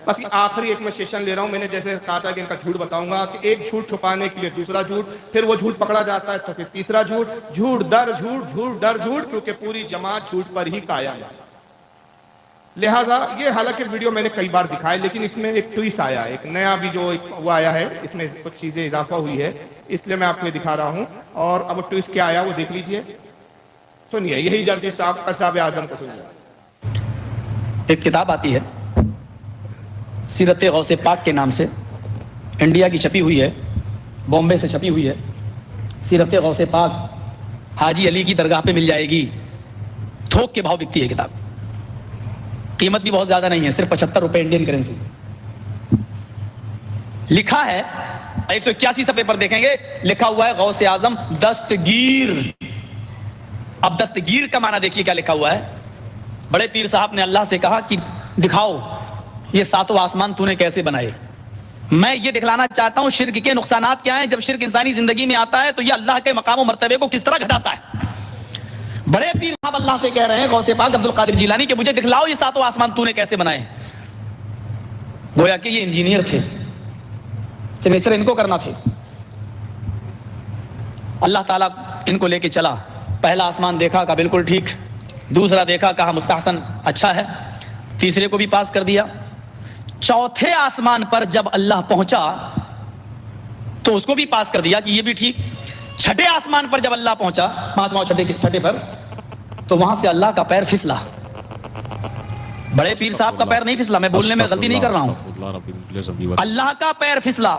बस आखिरी एक मैं सेशन ले रहा हूँ। मैंने जैसे कहा था कि इनका झूठ बताऊंगा कि एक झूठ छुपाने के लिए दूसरा झूठ, फिर वो झूठ पकड़ा जाता है तो फिर तीसरा झूठ, झूठ दर झूठ, झूठ दर झूठ, क्योंकि पूरी जमात झूठ पर ही कायम है। लिहाजा ये हालांकि वीडियो मैंने कई बार दिखाया, लेकिन इसमें एक ट्विस्ट आया, एक नया भी जो वो आया है, इसमें कुछ चीजें इजाफा हुई है, इसलिए मैं आपको दिखा रहा हूं। और अब ट्विस्ट क्या आया वो देख लीजिए, सुनिए। यही जर्जी साहब कसाब आजम को सुनिए। एक किताब आती है सीरत गौसे पाक के नाम से, इंडिया की छपी हुई है, बॉम्बे से छपी हुई है। सीरत गौसे पाक हाजी अली की दरगाह पे मिल जाएगी, थोक के भाव बिकती है किताब, कीमत भी बहुत ज्यादा नहीं है, सिर्फ 75 रुपए इंडियन करेंसी। लिखा है 181 सफ़े पर देखेंगे, लिखा हुआ है गौसे आजम दस्तगीर। अब दस्तगीर का माना देखिए क्या लिखा हुआ है। बड़े पीर साहब ने अल्लाह से कहा कि दिखाओ ये सातों आसमान तूने कैसे बनाए। मैं ये दिखलाना चाहता हूं शिर्क के नुकसानात क्या हैं। जब शिर्क इंसानी जिंदगी में आता है तो ये अल्लाह के मकाम और मर्तबे को किस तरह घटाता है। बड़े पीर साहब अल्लाह से कह रहे हैं, गौसे पाक अब्दुल कादिर जिलानी, कि मुझे दिखलाओ ये सातों आसमान तूने कैसे बनाए। गोया कि ये इंजीनियर थे, सिग्नेचर इनको करना थे। अल्लाह ताला इनको लेके चला, पहला आसमान देखा, कहा बिल्कुल ठीक, दूसरा देखा, कहा मुस्तहसन अच्छा है, तीसरे को भी पास कर दिया। चौथे आसमान पर जब अल्लाह पहुंचा तो उसको भी पास कर दिया कि ये भी ठीक। छठे आसमान पर जब अल्लाह पहुंचा, पांचवा छठे पर, तो वहां से अल्लाह का पैर फिसला। बड़े पीर साहब का पैर नहीं फिसला, मैं बोलने में गलती नहीं कर रहा हूं, अल्लाह का पैर फिसला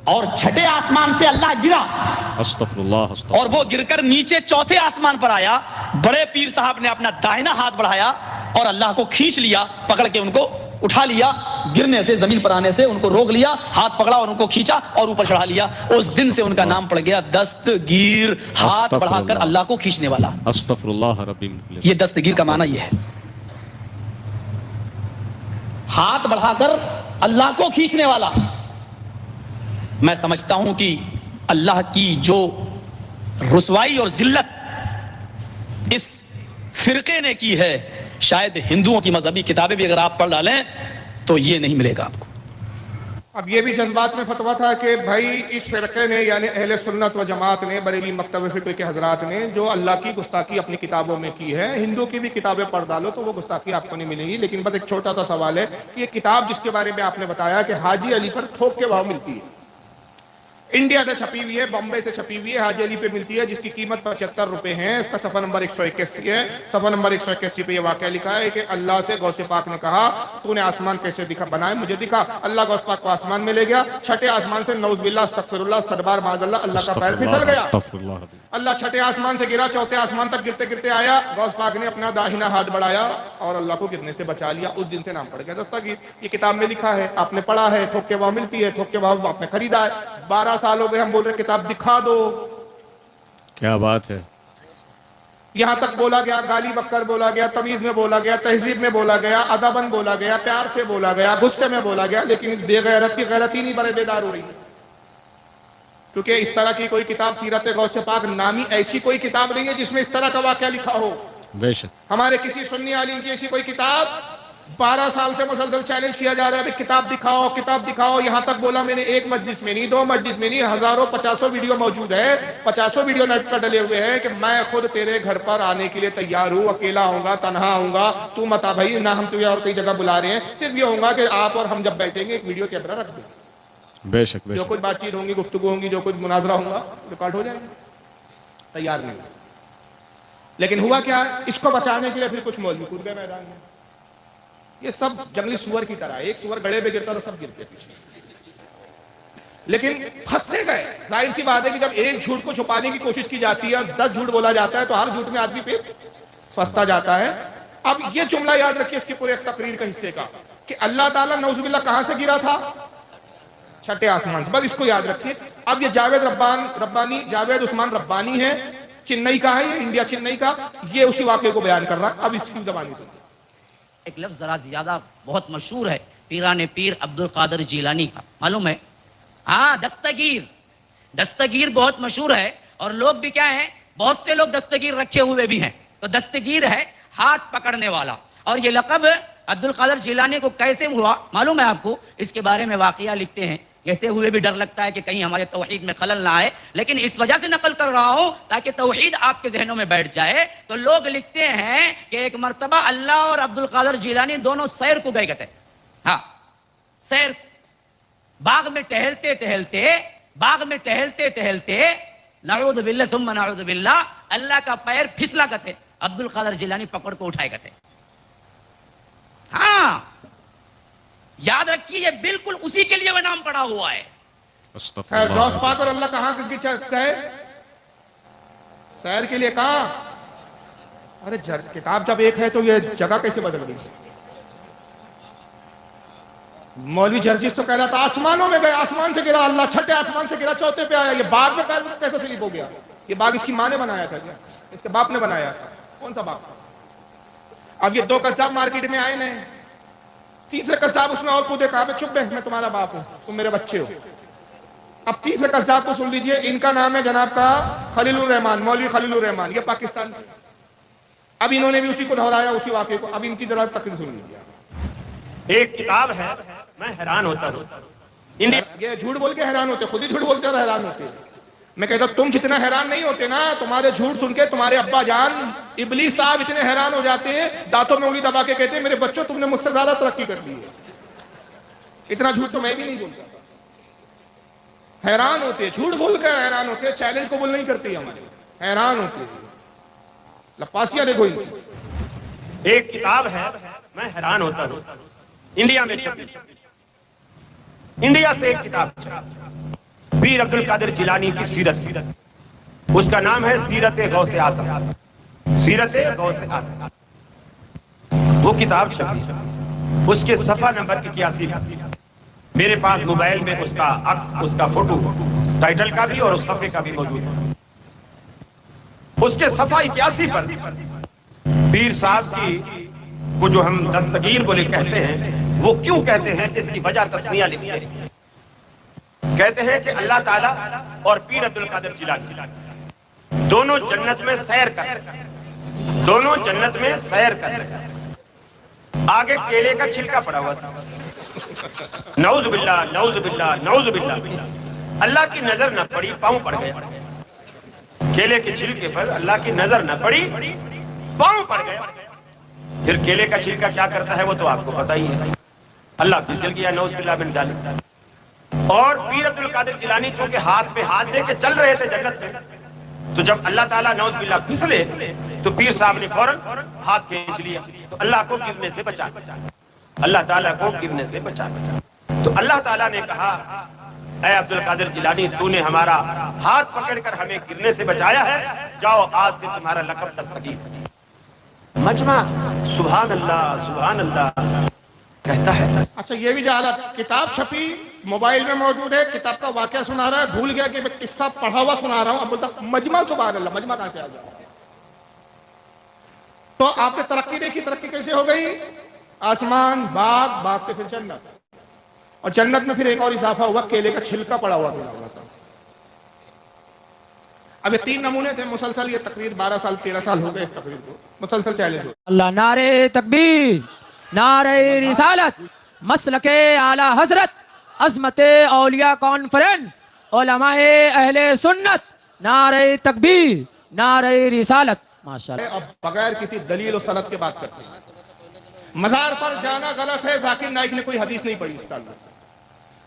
और छठे आसमान से अल्लाह गिरा और वो गिरकर नीचे चौथे आसमान पर आया। बड़े पीर साहब ने अपना दाहिना हाथ बढ़ाया और अल्लाह को खींच लिया, पकड़ के उनको उठा लिया, गिरने से, जमीन पर आने से उनको रोक लिया, हाथ पकड़ा और उनको खींचा और ऊपर चढ़ा लिया। उस दिन से उनका नाम पड़ गया दस्तगीर, हाथ बढ़ाकर अल्लाह को खींचने वाला। ये दस्तगीर का माना ये है, हाथ बढ़ाकर अल्लाह को खींचने वाला। मैं समझता हूं कि अल्लाह की जो रुसवाई और जिल्लत इस फिरके ने की है, शायद हिंदुओं की मजहबी किताबें भी अगर आप पढ़ डालें तो ये नहीं मिलेगा आपको। अब ये भी जज्बात में फतवा था कि भाई इस फिरके ने, यानी अहले सुन्नत व जमात ने, बरेली मकतब फिक्र के हजरात ने जो अल्लाह की गुस्ताखी अपनी किताबों में की है, हिंदू की भी किताबें पढ़ डालो तो वो गुस्ताखी आपको नहीं मिलेगी। लेकिन बस एक छोटा सा सवाल है कि ये किताब जिसके बारे में आपने बताया कि हाजी अली पर थोक के भाव मिलती है, इंडिया से छपी हुई है, बॉम्बे से छपी हुई है, हाजी अली पे मिलती है, जिसकी कीमत 75 रुपए है। इसका सफा नंबर 181 है। सफा नंबर 181 पे ये वाकया लिखा है कि अल्लाह से गौसे पाक ने कहा तूने आसमान कैसे दिखा बनाए, मुझे दिखा। अल्लाह गौसे पाक को आसमान में ले गया, छठे आसमान से नौज़ुबिल्लाह अस्तगफिरुल्लाह सदबार माज़अल्लाह अल्लाह का पैर फिसल गया। अल्लाह छठे आसमान से गिरा, चौथे आसमान तक गिरते गिरते आया, गौसे पाक ने अपना दाहिना हाथ बढ़ाया और अल्लाह को गिरने से बचा लिया। उस दिन से नाम पड़ गया दस्तगीर। ये किताब में लिखा है, आपने पढ़ा है, थोक के भाव मिलती है, थोक के भाव आपने खरीदा है। 12 साल हो गए हम बोल रहे किताब दिखा दो। क्या बात है। यहां तक बोला गया, गाली बक्कर बोला गया, तमीज में बोला गया, तहजीब में बोला गया, अदबन बोला गया, प्यार से बोला गया, गुस्से में बोला गया, लेकिन बेगैरत की गैरत ही नहीं बड़े बेदार हो रही है। क्योंकि इस तरह की कोई किताब सीरत गौसे पाक नामी ऐसी कोई किताब नहीं है जिसमें इस तरह का वाकया लिखा हो। बेशक हमारे किसी सुन्नी आलिम की ऐसी कोई किताब, 12 साल से मुसलसल चैलेंज किया जा रहा है, किताब दिखाओ, किताब दिखाओ। यहां तक बोला मैंने, एक मजलिस में नहीं, 2 मजलिस में नहीं, हजारों 50 वीडियो मौजूद है, 50 वीडियो नेट पर डले हुए हैं कि मैं खुद तेरे घर पर आने के लिए तैयार हूं, अकेला आऊंगा, तनहा आऊंगा, तू मत आ भाई, ना हम तुझे और कई जगह बुला रहे हैं, सिर्फ ये होगा कि आप और हम जब बैठेंगे एक वीडियो कैमरा रख दें। बेशक जो कुछ बातचीत होंगी, गुफ्तगू होंगी, जो कुछ मुनाजरा होगा, रिकॉर्ड हो जाएगा। तैयार नहीं, लेकिन हुआ क्या, इसको बचाने के लिए फिर कुछ मौलवी कूद गए मैदान में। ये सब जंगली सुअर की तरह है, एक सुअर गड़े पे गिरता तो सब गिरते पीछे, लेकिन फंसते गए। जाहिर सी बात है कि जब एक झूठ को छुपाने की कोशिश की जाती है और 10 झूठ बोला जाता है तो हर झूठ में आदमी पे फंसता जाता है। अब ये जुमला याद रखिए इसकी पूरे तकरीर का हिस्से का कि अल्लाह ताला नौजुबिल्लाह कहां से गिरा था, छठे आसमान से, बस इसको याद रखिए। अब ये जावेद रब्बानी, जावेद उस्मान रब्बानी है, चेन्नई का है, ये इंडिया चेन्नई का, ये उसी वाकये को बयान कर रहा है। अब इसकी जबानी सुनिए। एक लफ्ज जरा ज्यादा बहुत मशहूर है, पीराने पीर अब्दुल कादिर जिलानी का, मालूम है? हाँ, दस्तगीर। दस्तगीर बहुत मशहूर है और लोग भी क्या हैं, बहुत से लोग दस्तगीर रखे हुए भी हैं। तो दस्तगीर है हाथ पकड़ने वाला, और ये लक़ब अब्दुल कादर जिलानी को कैसे हुआ मालूम है आपको? इसके बारे में वाकया लिखते हैं, कहते हुए भी डर लगता है कि कहीं हमारे तौहीद में खलल ना आए, लेकिन इस वजह से नकल कर रहा हूं ताकि तौहीद आपके जहनों में बैठ जाए। तो लोग लिखते हैं कि एक मर्तबा अल्लाह और अब्दुल कादर जिलानी दोनों सैर को गए कहते, हाँ सैर, बाग में टहलते टहलते नऊज़ बिल्लाह सुम्मा नऊज़ बिल्लाह, अल्लाह का पैर फिसला कहते, अब्दुल कादर जिलानी पकड़ को उठाए कहते। हाँ याद रखिए, बिल्कुल उसी के लिए वह नाम पड़ा हुआ है। खैर गौस पाक और अल्लाह कहाँ गए? सैर के लिए कहा? अरे किताब जब एक है तो ये जगह कैसे बदल गई? मौलवी जर्जिस तो कह रहा था आसमानों में गए, आसमान से गिरा, अल्लाह छठे आसमान से गिरा, चौथे पे आया। ये बाग में पैर कैसे स्लिप हो गया? ये बाग इसकी माँ ने बनाया था क्या? इसके बाप ने बनाया था? कौन सा बाप? अब ये दो कच्चाब मार्केट में आए नहीं, तीसरे कच्चाब उसमें और कूदे, कहा चुप है, मैं तुम्हारा बाप हूं, तुम मेरे बच्चे हो। अब तीसरे कच्चाब को सुन लीजिए, इनका नाम है जनाब का खलीलुर रहमान, मौलवी खलीलुर रहमान, ये पाकिस्तान। अब इन्होंने भी उसी को दोहराया, उसी वाक्य को। अब इनकी जरा तकरीर सुन लीजिए। एक किताब है, मैं हैरान होता हूँ। ये झूठ बोल के हैरान होते, खुद ही झूठ बोलते और हैरान होते। मैं कहता तुम जितना हैरान नहीं होते ना, तुम्हारे झूठ सुन के तुम्हारे अब्बा जान इबलीस साहब इतने हैरान हो जाते हैं, दांतों में उंगली दबा के कहते हैं मेरे बच्चों तुमने मुझसे ज्यादा तरक्की कर ली है। इतना झूठ तो मैं भी नहीं बोलता। हैरान होते, झूठ बोलकर हैरान होते, चैलेंज को बोल नहीं करते हमारे, हैरान होते। लपासियां देखो इनकी। एक किताब है, मैं हैरान होता हूँ, इंडिया में छपी, इंडिया से एक किताब पीर अब्दुल कादिर जिलानी की सीरत, उसका नाम है सीरत गौसे आज़म, सीरत गौसे आज़म। वो किताब छपी, उसके सफा नंबर 81 मेरे पास मोबाइल में उसका अक्स, उसका फोटो, टाइटल का भी और उस सफे का भी मौजूद है। उसके सफा 81 पर पीर साहब की को जो हम दस्तगीर बोले कहते हैं, वो क्यों कहते हैं इसकी वजह तस्मिया लिखते हैं। कहते हैं कि अल्लाह ताला और पीर अब्दुल कादिर जिलानी दोनों जन्नत में सैर कर, दोनों जन्नत में सैर कर। आगे केले का छिलका पड़ा हुआ था, नऊज़ बिल्लाह नऊज़ बिल्लाह नऊज़ बिल्लाह। अल्लाह की नजर न पड़ी, पांव पड़ गया। केले के छिलके पर अल्लाह की नजर न पड़ी, पांव पड़ गया। फिर केले का छिलका क्या करता है वो तो आपको पता ही है। अल्लाह फिसल गया, नऊज़ बिल्लाह मिन ज़ालिक। और पीर अब्दुल कादिर जिलानी चूंकि हाथ पे हाथ दे के चल रहे थे जन्नत में, तो जब अल्लाह ताला नऊज़ बिल्लाह फिसले तो पीर साहब ने फौरन हाथ खींच लिया, तो अल्लाह को गिरने से बचा, अल्लाह ताला को गिरने से बचा। तो अल्लाह ताला ने कहा, ऐ अब्दुल कादिर जिलानी, तूने हमारा हाथ पकड़कर हमें गिरने से बचाया है, जाओ आज से तुम्हारा लक़ब दस्तगीर। मजमा सुभान अल्लाह कहता है। अच्छा ये भी जहालत, किताब छपी, मोबाइल में मौजूद है, किताब का वाकया सुना रहा है, भूल गया कि मैं किस्सा पढ़ा हुआ सुना रहा हूं, अब बोलता मजमा सुभान अल्लाह, मजमा कहां से आ गया? तो आपने तरक्की देखी, तरक्की कैसे हो गई? आसमान, बाग, बाग से फिर जन्नत, और जन्नत में फिर एक और इजाफा हुआ, केले का छिलका पड़ा हुआ था। अब ये 3 नमूने थे मुसलसल, ये तकरीर 12 साल 13 साल हो गए इस तकरीर को, मुसलसल चैलेंज हो। अल्लाह, नारे तकबीर, नारे रिसालत, मसलके आला हजरत, अज़मते औलिया कॉन्फ्रेंस, उलमाए अहले सुन्नत, नारे तकबीर, नारे रिसालत। माशाअल्लाह। अब बगैर किसी दलील और सनद के बात करते हैं। मज़ार पर जाना गलत है, जाकिर नाइक ने कोई हदीस नहीं पढ़ी,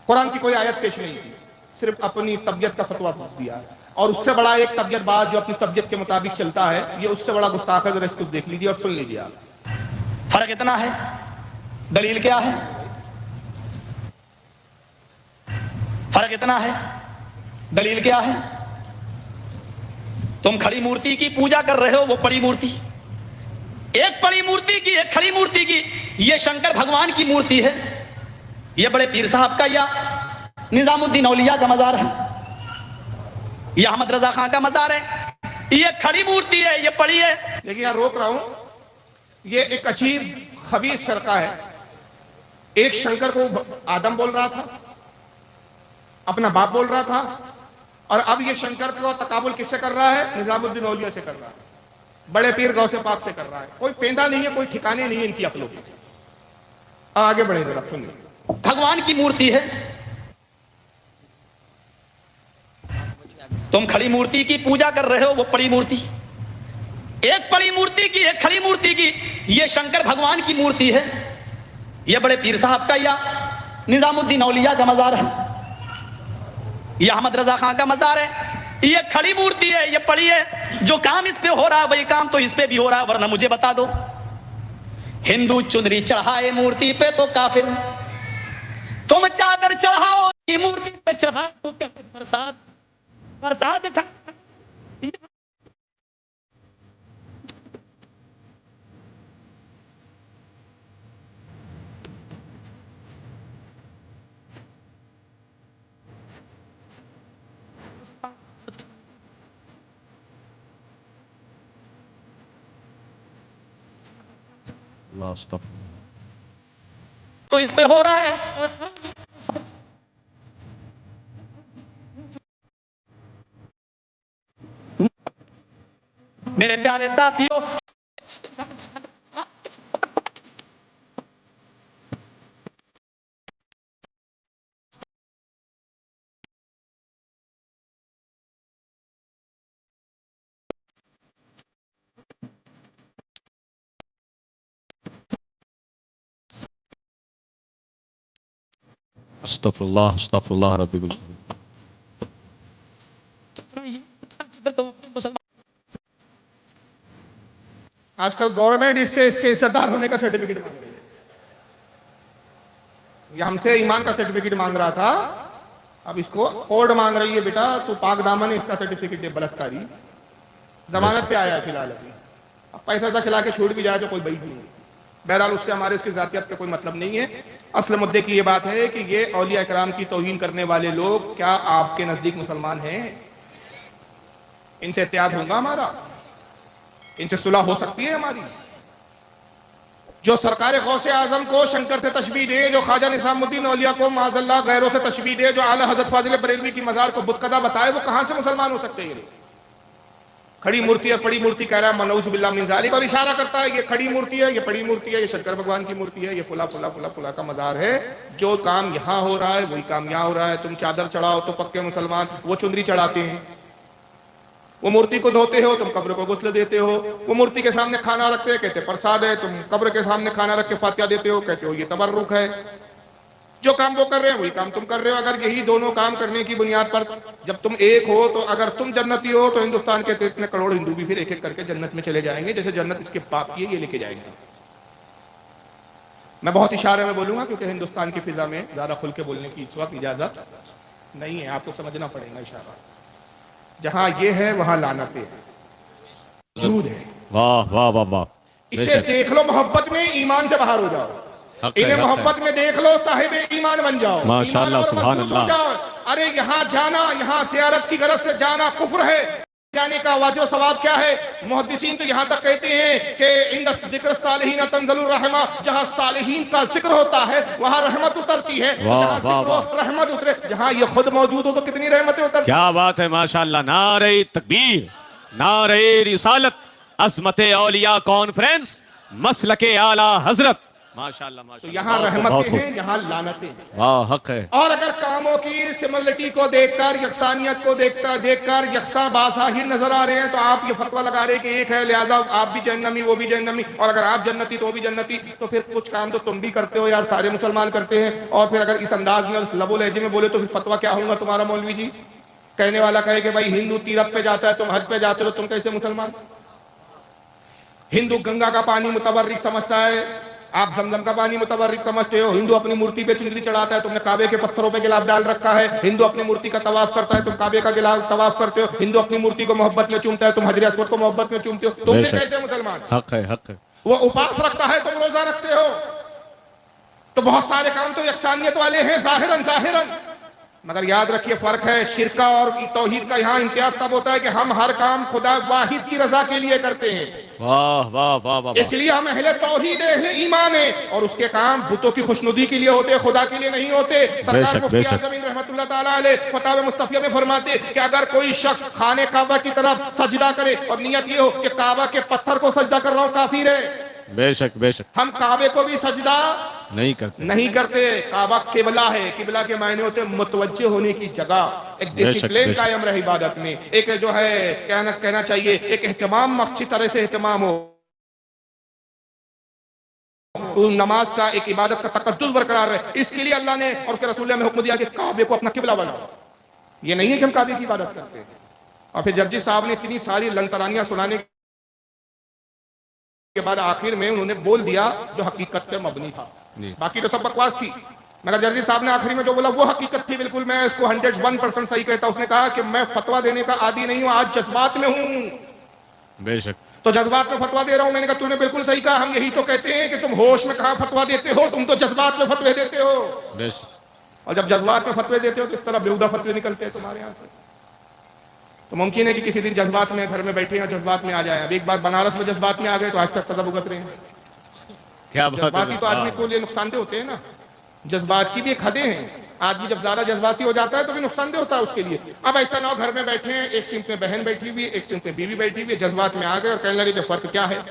कुरान की कोई आयत पेश नहीं की, सिर्फ अपनी तबीयत का फतवा दिया। और उससे बड़ा एक तबीयत बाज जो अपनी तबीयत के मुताबिक चलता है, ये उससे बड़ा गुस्ताख है। जरा इसको देख लीजिए और सुन लीजिए आप। फर्क इतना है, दलील क्या है? फर्क इतना है, दलील क्या है? तुम खड़ी मूर्ति की पूजा कर रहे हो, वो पड़ी मूर्ति, एक पड़ी मूर्ति की, एक खड़ी मूर्ति की। ये शंकर भगवान की मूर्ति है, ये बड़े पीर साहब का या निजामुद्दीन औलिया का मजार है, ये अहमद रजा खां का मजार है। ये खड़ी मूर्ति है, ये पड़ी है। लेकिन यहाँ रोक रहा हूं, ये एक अजीब खबीस फरका है। एक शंकर को आदम बोल रहा था, अपना बाप बोल रहा था, और अब ये शंकर को तकाबुल किससे कर रहा है? निजामुद्दीन औलिया से कर रहा है, बड़े पीर गौसे पाक से कर रहा है। कोई पेंदा नहीं है, कोई ठिकाने नहीं है इनकी अकलों की। आगे बढ़े जरा, सुनिए। भगवान की मूर्ति है, तुम खड़ी मूर्ति की पूजा कर रहे हो, वो पड़ी मूर्ति, एक पड़ी मूर्ति की एक खड़ी मूर्ति की। ये शंकर भगवान की मूर्ति है, ये बड़े पीर साहब का या निजामुद्दीन औलिया का मजार है, ये अहमद रजा खां का मजार है। ये खड़ी मूर्ति है, ये पड़ी है। जो काम इस पे हो रहा है वही काम तो इस पे भी हो रहा है, वरना मुझे बता दो। हिंदू चुनरी चढ़ाए मूर्ति पे तो काफिर, तुम चादर चढ़ाओ की मूर्ति पे चढ़ाओ तो प्रसाद प्रसाद था। तो इस पे हो रहा है। मेरे प्यारे साथियों, अस्तगफुरुल्लाह अस्तगफुरुल्लाह रब्बी। आजकल गवर्नमेंट इससे इसके इज्जतदार होने का सर्टिफिकेट मांग रही है। ये हमसे ईमान का सर्टिफिकेट मांग रहा था, अब इसको कोर्ट मांग रही है, बेटा तू पाक दामन है, इसका सर्टिफिकेट दे। बलात्कारी जमानत पे आया है फिलहाल, अभी अब पैसा सा खिला के छूट भी जाए तो कोई बड़ी नहीं। बहरहाल उससे हमारे उसकी जातियत का कोई मतलब नहीं है। असल मुद्दे की ये बात है कि ये औलिया इकराम की तौहीन करने वाले लोग क्या आपके नजदीक मुसलमान हैं? इनसे एहतियात होगा हमारा, इनसे सुलह हो सकती है हमारी। जो सरकार गौसे आजम को शंकर से तशबीह दे, जो ख्वाजा निजामुद्दीन औलिया को माज़अल्लाह गैरों से तशबीह दे, जो आला हज़रत फाजिल बरेलवी की मज़ार को बुतकदा बताए, वो कहां से मुसलमान हो सकते हैं? खड़ी मूर्ति है, पड़ी मूर्ति कह रहा है मनऊज़ बिल्लाह मिन ज़ालिक, और इशारा करता है ये खड़ी मूर्ति है, ये पड़ी मूर्ति है, ये शंकर भगवान की मूर्ति है, ये फुला फुला फुला फुला का मज़ार है। जो काम यहाँ हो रहा है वही काम यहाँ हो रहा है। तुम चादर चढ़ाओ तो पक्के मुसलमान, वो चुनरी चढ़ाते हैं। वो मूर्ति को धोते हो, तुम कब्र को गुस्ल देते हो। वो मूर्ति के सामने खाना रखते हैं, कहते प्रसाद है। तुम कब्र के सामने खाना रख के फातिहा देते हो, कहते हो ये तबर्रुक है। जो काम वो कर रहे हैं वही काम तुम कर रहे हो। अगर यही दोनों काम करने की बुनियाद पर जब तुम एक हो, तो अगर तुम जन्नती हो तो हिंदुस्तान के इतने करोड़ हिंदू भी फिर एक एक करके जन्नत में चले जाएंगे, जैसे जन्नत इसके पाप की है ये लेके जाएंगे। मैं बहुत इशारे में बोलूंगा क्योंकि हिंदुस्तान की फिजा में ज्यादा खुल के बोलने की इस वक्त इजाजत नहीं है, आपको समझना पड़ेगा इशारा। जहां ये है वहां लानतें मौजूद है। वाह वाह वाह वाह। इसे देख लो मोहब्बत में, ईमान से बाहर हो जाओ। इन्हें मोहब्बत में देख लो, साहिब ईमान बन जाओ, माशाअल्लाह सुभान अल्लाह। अरे यहाँ जाना, यहाँ ज़ियारत की गरज से जाना कुफ्र है। जाने का वाजिब सवाब क्या है? मुहद्दिसीन तो यहाँ तक कहते हैं कि इंद जिक्र सालिहीन तंज़लुर रहमा, जहाँ सालिहीन का जिक्र होता है वहाँ रहमत उतरती है। जहाँ जिक्र रहमत उतरे, जहाँ ये खुद मौजूद हो तो कितनी रहमतें उतरती। क्या बात है, माशाअल्लाह। नारे तकबीर, नारे रिसालत, अज़मते औलिया कॉन्फ्रेंस, मसलके आला हजरत। माशाअल्लाह माशाअल्लाह। तो यहाँ रहमतें हैं, यहाँ लानतें हैं। वाह हक है। और अगर कामों की सिमिलरिटी को देखकर, यकसानियत को देखकर यकसा बासाहिर नजर आ रहे हैं, तो आप ये फतवा लगा रहे हैं कि एक है लिहाजा आप भी जहन्नमी वो भी जहन्नमी, और अगर आप जन्नती तो वो भी जन्नती, तो फिर कुछ काम तो तुम भी करते हो यार, सारे मुसलमान करते हैं। और फिर अगर इस अंदाज में लबो लहजे में बोले तो फिर फतवा क्या होगा तुम्हारा मौलवी जी? कहने वाला कहे कि भाई हिंदू तीरथ पे जाता है, तुम हज पे जाते हो, तुम कैसे मुसलमान? हिंदू गंगा का पानी मुतबर्रिक समझता है, आप जमजम का पानी मुतबर्रिक समझते हो। हिंदू अपनी मूर्ति पे चुनरी चढ़ाता है, तुमने काबे के पत्थरों पे गिलाफ डाल रखा है। हिंदू अपनी मूर्ति का तवाफ करता है, तुम काबे का गिलाफ तवाफ करते हो। हिंदू अपनी मूर्ति को मोहब्बत में चूमता है, तुम हजर अस्वद को मोहब्बत में चूमते हो। तुम कैसे मुसलमान? हक है हक है। वो उपास रखता है, तुम रोजा रखते हो। तो बहुत सारे काम तो यकसानियत वाले हैं जाहिरन जाहिरन, मगर याद रखिए फर्क है। शिरका और तौहीद का यहाँ इम्तियाज तब होता है कि हम हर काम खुदा वाहिद की रजा के लिए करते हैं। वाह वाह वाह वाह। इसलिए हम अहले तौहीद अहले ईमान है, और उसके काम बुतों की खुशनुदी के लिए होते, खुदा के लिए नहीं होते। सरकार मुफ्ती आज़म रहमतुल्लाह ताला अलैह फतावा मुस्तफिया में फरमाते कि अगर कोई शख्स खाने काबा की तरफ सजदा करे और नियत ये हो कि काबा के पत्थर को सजदा कर रहा हूं, काफिर है। बेशक बेशक। हम काबे को भी सजदा नहीं करते। नहीं करते। काबा किबला है, किबला के मायने होते हैं मुतवज्जे होने की जगह, एक डिसिप्लिन कायम रहे इबादत में, एक जो है कहना चाहिए एक एहतमाम, अच्छी तरह से एहतमाम हो, तो नमाज का एक इबादत का तकद्दुस बरकरार रहे। इसके लिए अल्लाह ने और उसके रसूल ने हुक्म दिया कि काबे को अपना किबला बनाओ। ये नहीं है कि हम काबे की इबादत करते हैं। और फिर जर्जी साहब ने इतनी सारी लंतरानियां सुनाने के बाद आखिर में उन्होंने बोल दिया जो हकीकत पे मबनी था, बाकी तो सब बकवास थी, मगर जर्जी साहब ने आखिरी में जो बोला वो हकीकत थी बिल्कुल। मैं इसको 101% सही कहता हूं। उसने कहा कि मैं फतवा देने का आदी नहीं हूं, आज जज्बात में हूं। बेशक। तो जज्बात में फतवा दे रहा हूं। मैंने कहा तूने बिल्कुल सही कहा, हम यही तो कहते हैं कि तुम होश में कहां फतवा देते हो, तुम तो जज्बात में फतवे देते हो। बेशक। और जब जज्बात में फतवे देते हो तो इस तरह बेहुदा फतवे निकलते हैं तुम्हारे यहाँ से। तो मुमकिन है कि किसी दिन जज्बात में घर में बैठे हैं, जज्बात में आ जाए। अब एक बार बनारस में जज्बात में आ गए तो आज तक सजा भुगत रहे हैं। क्या बात जज्बाती है। तो आदमी को लिए नुकसानदेह होते हैं ना, जज्बात की भी एक हदें हैं। आदमी जब ज्यादा जज्बाती हो जाता है तो भी नुकसानदेह होता है उसके लिए। अब ऐसा ना हो घर में बैठे हैं, एक सिंक में बहन बैठी हुई है, एक सिंक में बीवी बैठी हुई है, जज्बात में आ गए और कहने लगे कि फर्क क्या है,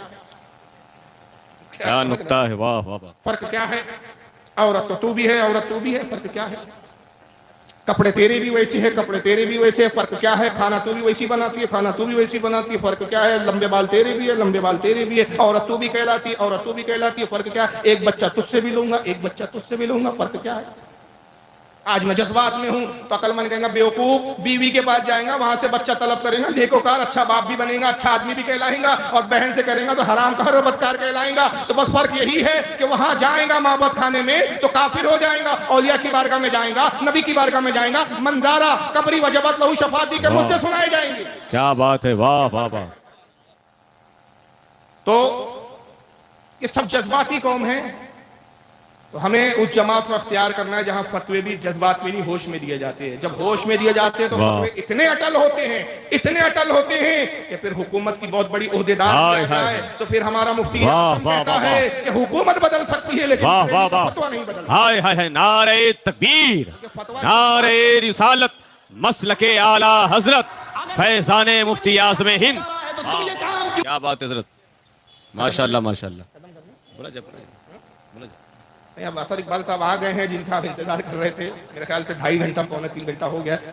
क्या नुक्ता है, वाह वाह वाह। फर्क क्या है, औरत तो तू भी है, औरत तू भी है, फर्क क्या है, कपड़े तेरे भी वैसे है, कपड़े तेरे भी वैसे है, फर्क क्या है, खाना तू भी वैसी बनाती है, खाना तू भी वैसी बनाती है, फर्क क्या है, लंबे बाल तेरे भी है, लंबे बाल तेरे भी है, औरत तू भी कहलाती है, औरत तू भी कहलाती है, फर्क क्या है, एक बच्चा तुझसे भी लूंगा, एक बच्चा तुझसे भी लूंगा, फर्क क्या है। आज मैं जज्बात में हूं तो अकलमंद कहेगा बेवकूफ, बीवी के पास जाएगा, वहां से बच्चा तलब करेगा, नेकोकार अच्छा बाप भी बनेगा, अच्छा आदमी भी कहलाएगा, और बहन से करेगा तो हरामखोर और बदकार कहलाएगा। तो बस फर्क यही है कि वहां जाएगा मोहब्बत खाने में तो काफिर हो जाएगा, औलिया की बारगाह में जाएगा, नबी की बारगाह में जाएगा, मंजारा कबरी वजबत लहू शफाती के मुझसे सुनाए जाएंगे। क्या बात है, वाह वाह वाह। तो ये सब जज्बाती कौम है। तो हमें उस जमात को अख्तियार करना है जहां फतवे भी जज्बात में नहीं होश में दिए जाते हैं। जब होश में दिए जाते हैं तो फतवे इतने अटल होते हैं, इतने अटल होते हैं कि फिर हुकूमत की बहुत बड़ी ओहदेदार बन जाए तो फिर हमारा मुफ्ती कहता है कि हुकूमत बदल सकती है लेकिन फतवा नहीं बदल। हाय हाय हाय, नारे तकबीर, नारे रिसालत, मसलके आला हजरत फैजाने मुफ्ती आज़म हिंद। क्या बात है हजरत, माशाल्लाह माशाल्लाह। बोला जब अब असर इकबाल साहब आ गए हैं जिनका आप इंतजार कर रहे थे, मेरे ख्याल से 2.5 घंटा पौने 3 घंटा हो गया।